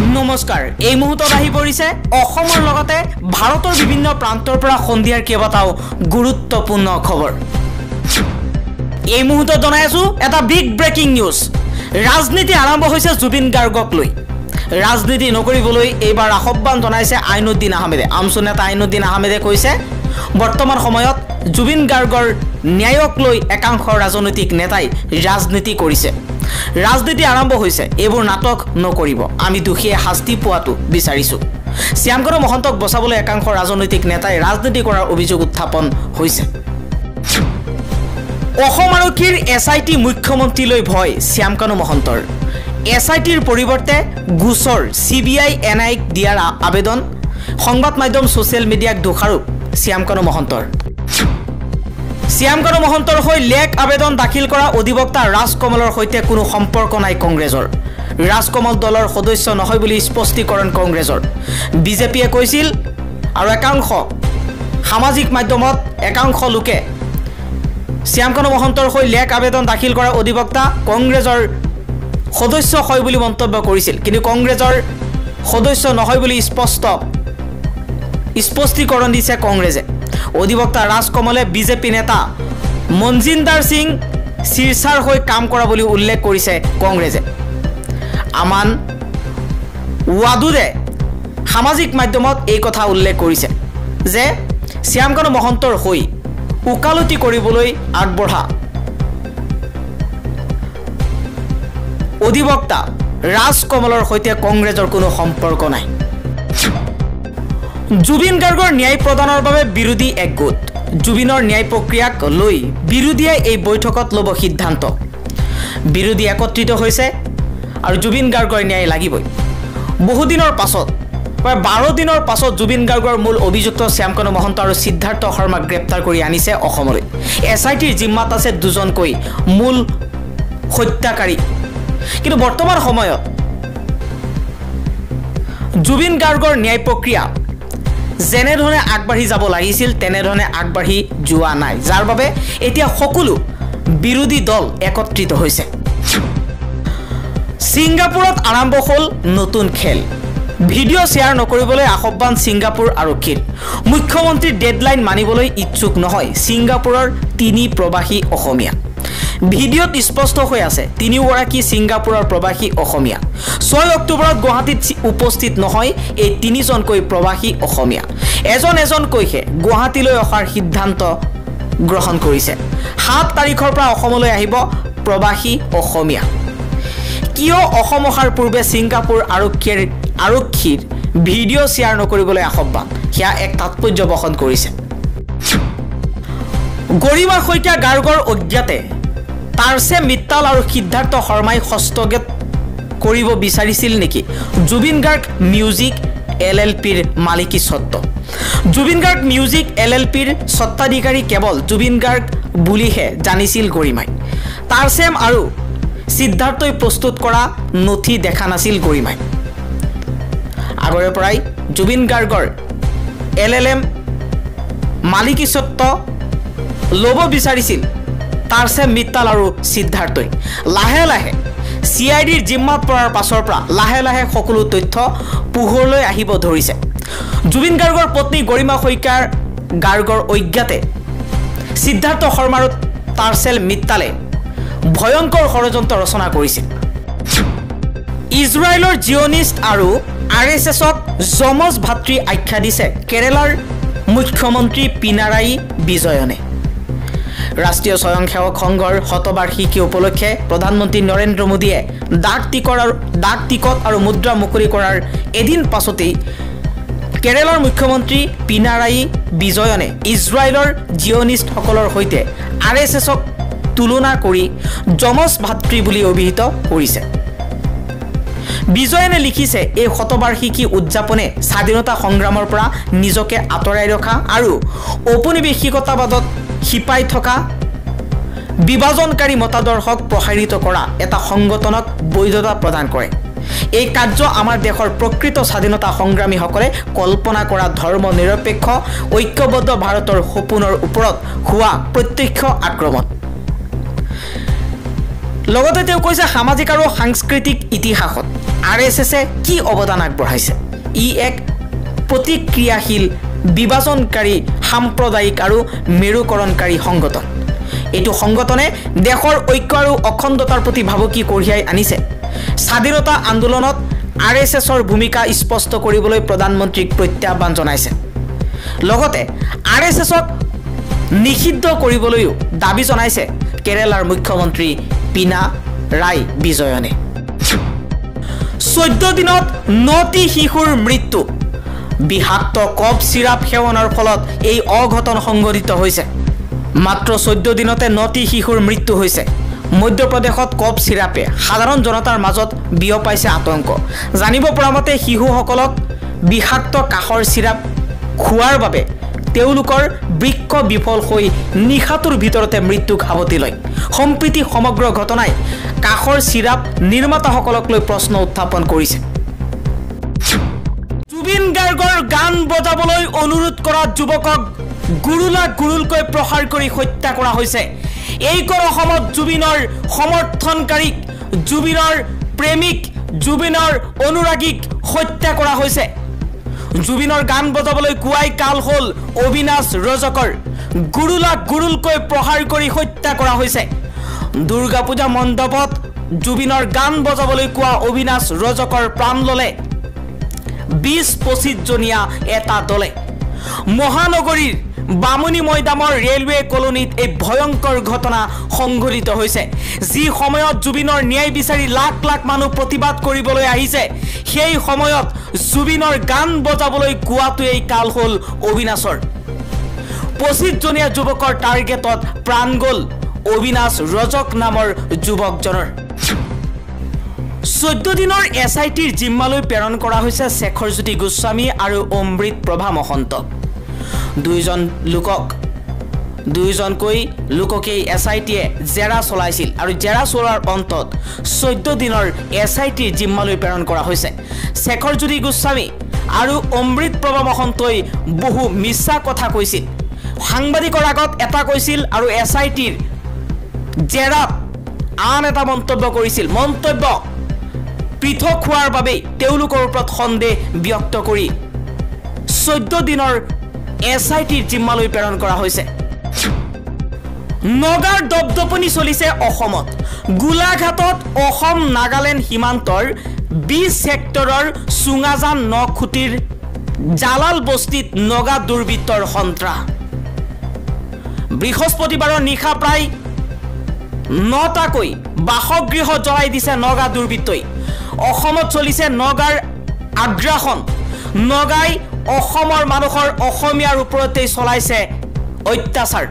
নমস্কাৰ এই মুহূৰ্তত আহি পৰিছে অসমৰ লগতে ভাৰতৰ বিভিন্ন প্ৰান্তৰ পৰা সন্ধিয়াৰ কেইবাটাও গুৰুত্বপূৰ্ণ খবৰ এই মুহূৰ্তত জনাই আছো এটা বিগ ব্ৰেকিং নিউজ ৰাজনীতি আৰম্ভ হৈছে জুবিন গাৰ্গক লৈ ৰাজনীতি নকৰিবলৈ এইবাৰ আহ্বান জনাইছে আইনুদ্দিন আহমেদে আমসু নেতা আইনুদ্দিন আহমেদে কৈছে বৰ্তমান সময়ত জুবিন গাৰ্গৰ ন্যায়ক লৈ একাংশ ৰাজনৈতিক নেতাই ৰাজনীতি কৰিছে ৰাজনীতি আৰম্ভ হৈছে এইবোৰ নাটক নকৰিব আমি দুখীয়ে শাস্তি পোৱাটো বিচাৰিছো শ্যামকানু মহন্তক বচাবলৈ একাংশ ৰাজনৈতিক নেতাই ৰাজনীতি কৰাৰ অভিযোগ উত্থাপন হৈছে অসম আৰক্ষীৰ এছআইটি মুখ্যমন্ত্ৰীলৈ ভয় শ্যামকানু মহন্তৰ এছআইটিৰ পৰিৱৰ্তে গুছৰ সিবিআই এনআইক দিয়াৰ আবেদন সংবাদ মাধ্যম সোশ্যাল মিডিয়াক দোষাৰোপ শ্যামকানু মহন্তৰ শ্যামকানু মহন্তৰ হৈ লেক আবেদন দাখিল কৰা অধিবক্তা ৰাজকমলৰ সৈতে কোনো সম্পৰ্ক নাই কংগ্ৰেছৰ ৰাজকমল দলৰ সদস্য নহয় বুলি স্পষ্টীকৰণ কংগ্ৰেছৰ বিজেপিয়ে কৈছিল আৰু একাংশ সামাজিক মাধ্যমত একাংশ লোকে শ্যামকানু মহন্তৰ হৈ লেক আবেদন দাখিল কৰা অধিবক্তা কংগ্ৰেছৰ সদস্য হয় বুলি মন্তব্য কৰিছিল কিন্তু কংগ্ৰেছৰ সদস্য নহয় বুলি স্পষ্টীকৰণ দিছে কংগ্ৰেছে অধিবক্তা ৰাজকমলে বিজেপি নেতা মনজিন্দাৰ সিং শিৰসাৰ হৈ কাম কৰা বুলি উল্লেখ কৰিছে কংগ্ৰেছে আমান ওয়াদুদে সামাজিক মাধ্যমত এই কথা উল্লেখ কৰিছে যে শ্যামকানু মহন্তৰ হৈ উকালতি কৰিবলৈ আগবঢ়া অধিবক্তা ৰাজকমলৰ সৈতে কংগ্ৰেছৰ কোনো সম্পৰ্ক নাই জুবিন গাৰ্গৰ ন্যায় প্ৰদানৰ বাবে বিৰোধী একগোট জুবিনৰ ন্যায় প্ৰক্ৰিয়াক লৈ বিৰোধীয়ে এই বৈঠকত ল'ব সিদ্ধান্ত বিৰোধী একত্ৰিত হৈছে আৰু জুবিন গাৰ্গৰ ন্যায় লাগিবই বহুদিনৰ পাছত প্ৰায় 12 দিনৰ পাছত জুবিন গাৰ্গৰ মূল অভিযুক্ত শ্যামকানু মহন্ত আৰু সিদ্ধাৰ্থ শৰ্মাক গ্ৰেপ্তাৰ কৰি আনিছে অসমলৈ এছআইটিৰ জিম্মাত আছে দুজনকৈ মূল হত্যাকাৰী কিন্তু বৰ্তমান সময়ত জুবিন গাৰ্গৰ ন্যায় প্ৰক্ৰিয়া যেনেধৰণে আগবাঢ়ি যাব লাগিছিল তেনেধৰণে আগবাঢ়ি যোৱা নাই যাৰ বাবে এতিয়া সকলো বিৰোধী দল একত্ৰিত হৈছে ছিংগাপুৰত আৰম্ভ হ'ল নতুন খেল ভিডিঅ' শ্বেয়াৰ নকৰিবলৈ আহ্বান ছিংগাপুৰ আৰক্ষীৰ মুখ্যমন্ত্ৰীৰ ডেডলাইন মানিবলৈ ইচ্ছুক নহয় ছিংগাপুৰৰ 3 প্ৰবাসী অসমীয়া ভিডিঅ'ত স্পষ্ট হৈ আছে 3গৰাকী ছিংগাপুৰৰ প্ৰবাসী অসমীয়া 6 অক্টোবৰত গুৱাহাটীত উপস্থিত নহয় এই 3জনকৈ প্ৰবাসী অসমীয়া এজনকৈহে গুৱাহাটীলৈ অহাৰ সিদ্ধান্ত গ্ৰহণ কৰিছে 7 তাৰিখৰ পৰা অসমলৈ আহিব প্ৰবাসী অসমীয়া কিয় অসম অহাৰ পূৰ্বে ছিংগাপুৰ আৰক্ষীৰ ভিডিঅ' শ্বেয়াৰ নকৰিবলৈ আহ্বান সেয়া এক তাৎপৰ্য বহন কৰিছে গৰিমা শইকীয়া গাৰ্গৰ অজ্ঞাতে তাৰছে মিত্তাল আৰু সিদ্ধাৰ্থ শৰ্মাই হস্তগত কৰিব বিচাৰিছিল নেকি জুবিন গাৰ্গ মিউজিক এলএলপিৰ মালিকী স্বত্ব জুবিন গাৰ্গ মিউজিক এলএলপিৰ স্বত্বাধিকাৰী কেৱল জুবিন গাৰ্গ বুলিহে জানিছিল গৰিমাই তাৰছেম আৰু সিদ্ধাৰ্থই প্ৰস্তুত কৰা নথি দেখা নাছিল গৰিমাই আগৰে পৰাই জুবিন গাৰ্গৰ এলএলএম মালিকী স্বত্ব ল'ব বিচাৰিছিল তাৰছে মিত্তাল আৰু সিদ্ধাৰ্থই লাহে লাহে সিআইডিৰ জিম্মাত পৰাৰ পাছৰ পৰা লাহে লাহে সকলো তথ্য পোহৰলৈ আহিব ধৰিছে জুবিন গাৰ্গৰ পত্নী গৰিমা শইকীয়াৰ গাৰ্গৰ অজ্ঞাতে সিদ্ধাৰ্থ শৰ্মা আৰু তাৰছেল মিত্তালে ভয়ংকৰ ষড়যন্ত্ৰ ৰচনা কৰিছিল ইজৰাইলৰ জিঅনিষ্ট আৰু আৰএছএছক যমজ ভাতৃ আখ্যা দিছে কেৰালাৰ মুখ্যমন্ত্ৰী পিনাৰায়ী বিজয়নে ৰাষ্ট্ৰীয় স্বয়ংসেৱক সংঘৰ শতবাৰ্ষিকী উপলক্ষে প্ৰধানমন্ত্ৰী নৰেন্দ্ৰ মোদীয়ে ডাক টিকট আৰু মুদ্ৰা মুকলি কৰাৰ এদিন পাছতেই কেৰালাৰ মুখ্যমন্ত্ৰী পিনাৰায়ী বিজয়নে ইজৰাইলৰ জিঅনিষ্টসকলৰ সৈতে আৰএছএছক তুলনা কৰি যমজ ভাতৃ বুলি অভিহিত কৰিছে বিজয়নে লিখিছে এই শতবাৰ্ষিকী উদযাপনে স্বাধীনতা সংগ্ৰামৰ পৰা নিজকে আঁতৰাই ৰখা আৰু ঔপনিৱেশিকতাবাদত শিপাই থকা বিভাজনকাৰী মতাদৰ্শক প্ৰসাৰিত কৰা এটা সংগঠনক বৈধতা প্ৰদান কৰে এই কাৰ্য আমাৰ দেশৰ প্ৰকৃত স্বাধীনতা সংগ্ৰামীসকলে কল্পনা কৰা ধৰ্ম নিৰপেক্ষ ঐক্যবদ্ধ ভাৰতৰ সপোনৰ ওপৰত হোৱা প্ৰত্যক্ষ আক্ৰমণ লগতে তেওঁ কৈছে সামাজিক আৰু সাংস্কৃতিক ইতিহাসত RSSে কি অৱদান আগবঢ়াইছে ই এক প্ৰতিক্ৰিয়াশীল বিভাজনকাৰী সাম্প্ৰদায়িক আৰু মেৰুকৰণকাৰী সংগঠন এইটো সংগঠনে দেশৰ ঐক্য আৰু অখণ্ডতাৰ প্ৰতি ভাবুকি কঢ়িয়াই আনিছে স্বাধীনতা আন্দোলনত RSSৰ ভূমিকা স্পষ্ট কৰিবলৈ প্ৰধানমন্ত্ৰীক প্ৰত্যাহ্বান জনাইছে লগতে RSSক নিষিদ্ধ কৰিবলৈও দাবী জনাইছে কেৰালাৰ মুখ্যমন্ত্ৰী পিনাৰাই বিজয়নে 14 দিনত 9টি শিশুৰ মৃত্যু বিষাক্ত কফ সিৰাপ সেৱনৰ ফলত এই অঘটন সংঘটিত হৈছে মাত্ৰ 14 দিনতে 9টি শিশুৰ মৃত্যু হৈছে মধ্যপ্ৰদেশত কফ সিৰাপে সাধাৰণ জনতাৰ মাজত বিয়পাইছে আতংক জানিব পৰা মতে শিশুসকলক বিষাক্ত কাহৰ সিৰাপ খোৱাৰ বাবে তেওঁলোকৰ বৃক্ক বিফল হৈ নিখাতুৰ ভিতৰতে মৃত্যু খাবতি লয় সম্প্ৰীতি সমগ্ৰ ঘটনাই কাহৰ সিৰাপ নিৰ্মাতাসকলক লৈ প্ৰশ্ন উত্থাপন কৰিছে জুবিন গাৰ্গৰ গান বজাবলৈ অনুৰোধ কৰা যুৱকক গুৰুলকৈ প্ৰহাৰ কৰি হত্যা কৰা হৈছে এইকৰ অসমত জুবিনৰ সমৰ্থনকাৰীক জুবিনৰ প্ৰেমিক জুবিনৰ অনুৰাগীক হত্যা কৰা হৈছে জুবিনৰ গান বজাবলৈ কুৱাই কাল হল অবিনাশ ৰজকৰ গুৰুলকৈ প্ৰহাৰ কৰি হত্যা কৰা হৈছে দুৰ্গা পূজা মণ্ডপত জুবিনৰ গান বজাবলৈ কোৱা অবিনাশ ৰজকৰ প্ৰাণ ললে 20-25 জনীয়া এটা দলে মহানগৰীৰ বামুনি মৈদামৰ ৰেলৱে কলনীত এই ভয়ংকৰ ঘটনা সংঘটিত হৈছে যি সময়ত জুবিনৰ ন্যায় বিচাৰি লাখ লাখ মানুহ প্ৰতিবাদ কৰিবলৈ আহিছে সেই সময়ত জুবিনৰ গান বজাবলৈ কোৱাটো এই কাল হল অবিনাশৰ 25 জনীয়া যুৱকৰ টাৰ্গেটত প্ৰাণ গল অবিনাশ ৰজক নামৰ যুৱকজনৰ 14 দিনৰ SITৰ জিম্মালৈ প্ৰেৰণ কৰা হৈছে শেখৰজ্যোতি গোস্বামী আৰু অমৃত প্ৰভা মহন্ত দুইজনকৈ লোককে SITয়ে জেৰা চলাইছিল আৰু জেৰা চলোৱাৰ অন্তত 14 দিনৰ SITৰ জিম্মালৈ প্ৰেৰণ কৰা হৈছে শেখৰজ্যোতি গোস্বামী আৰু অমৃত প্ৰভা মহন্তই বহু মিছা কথা কৈছিল সাংবাদিকৰ আগত এটা কৈছিল আৰু SITৰ জেৰাত আন এটা মন্তব্য কৰিছিল মন্তব্য পৃথক হোৱাৰ বাবে তেওঁলোকৰ ওপৰত সন্দেহ ব্যক্ত কৰি 14 দিনৰ SITৰ জিম্মালৈ প্ৰেৰণ কৰা হৈছে নগাৰ দপদপনি চলিছে অসমত গোলাঘাটত অসম নাগালেণ্ড সীমান্তৰ 20 হেক্টৰৰ সুঙাজান নখুটিৰ জালাল বস্তিত নগা দুৰ্বৃত্তৰ সন্ত্ৰাস বৃহস্পতিবাৰৰ নিশা প্ৰায় 9টাকৈ বাসগৃহ জ্বলাই দিছে নগা দুৰ্বৃত্তই অসমত চলিছে নগাৰ আগ্ৰাসন নগাই অসমৰ মানুহৰ অসমীয়াৰ ওপৰতে চলাইছে অত্যাচাৰ